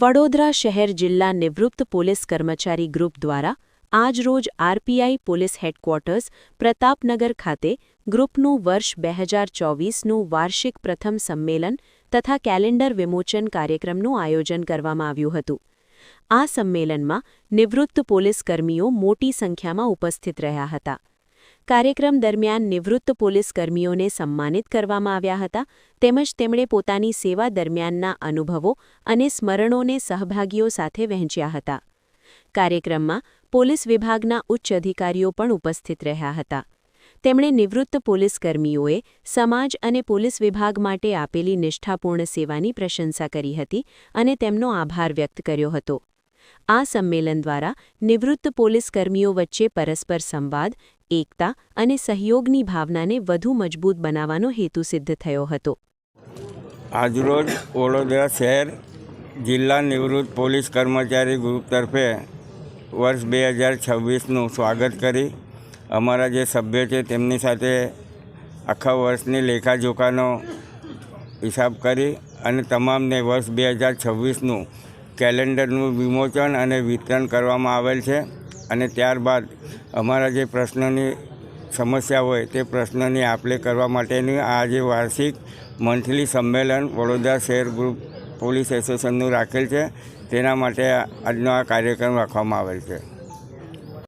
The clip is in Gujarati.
વડોદરા શહેર જિલ્લા નિવૃત્ત પોલીસ કર્મચારી ગ્રુપ દ્વારા આજરોજ આરપીઆઈ પોલીસ હેડક્વાર્ટર્સ પ્રતાપનગર ખાતે ગ્રુપનું વર્ષ 2024નું વાર્ષિક પ્રથમ સંમેલન તથા કેલેન્ડર વિમોચન કાર્યક્રમનું આયોજન કરવામાં આવ્યું હતું। આ સંમેલનમાં નિવૃત્ત પોલીસ કર્મીઓ મોટી સંખ્યામાં ઉપસ્થિત રહ્યા હતા। કાર્યક્રમ દરમિયાન નિવૃત્ત પોલીસ કર્મીઓને સન્માનિત કરવામાં આવ્યા હતા તેમજ તેમણે પોતાની સેવા દરમિયાનના અનુભવો અને સ્મરણોને સહભાગીઓ સાથે વહેંચ્યા હતા। કાર્યક્રમમાં પોલીસ વિભાગના ઉચ્ચ અધિકારીઓ પણ ઉપસ્થિત રહ્યા હતા। તેમણે નિવૃત્ત પોલીસ કર્મીઓએ સમાજ અને પોલીસ વિભાગ માટે આપેલી નિષ્ઠાપૂર્ણ સેવાની પ્રશંસા કરી હતી અને તેમનો આભાર વ્યક્ત કર્યો હતો। આ સંમેલન દ્વારા નિવૃત્ત પોલીસ કર્મીઓ વચ્ચે પરસ્પર સંવાદ, એકતા અને સહયોગની ભાવનાને વધુ મજબૂત બનાવવાનો હેતુ સિદ્ધ થયો હતો। આજરોજ વડોદરા શહેર જિલ્લા નિવૃત્ત પોલીસ કર્મચારી ગ્રુપ તરફે વર્ષ 2026નું સ્વાગત કરી અમારા જે સભ્ય છે તેમની સાથે આખા વર્ષની લેખાજોખાનો હિસાબ કરી અને તમામને વર્ષ 2026નું કેલેન્ડરનું વિમોચન અને વિતરણ કરવામાં આવેલ છે અને ત્યારબાદ અમારા જે પ્રશ્નની સમસ્યા હોય તે પ્રશ્નની આપ-લે કરવા માટેની આ જે વાર્ષિક મંથલી સંમેલન વડોદરા શહેર ગ્રુપ પોલીસ એસોસિએશનનું રાખેલ છે તેના માટે આજનો આ કાર્યક્રમ રાખવામાં આવેલ છે।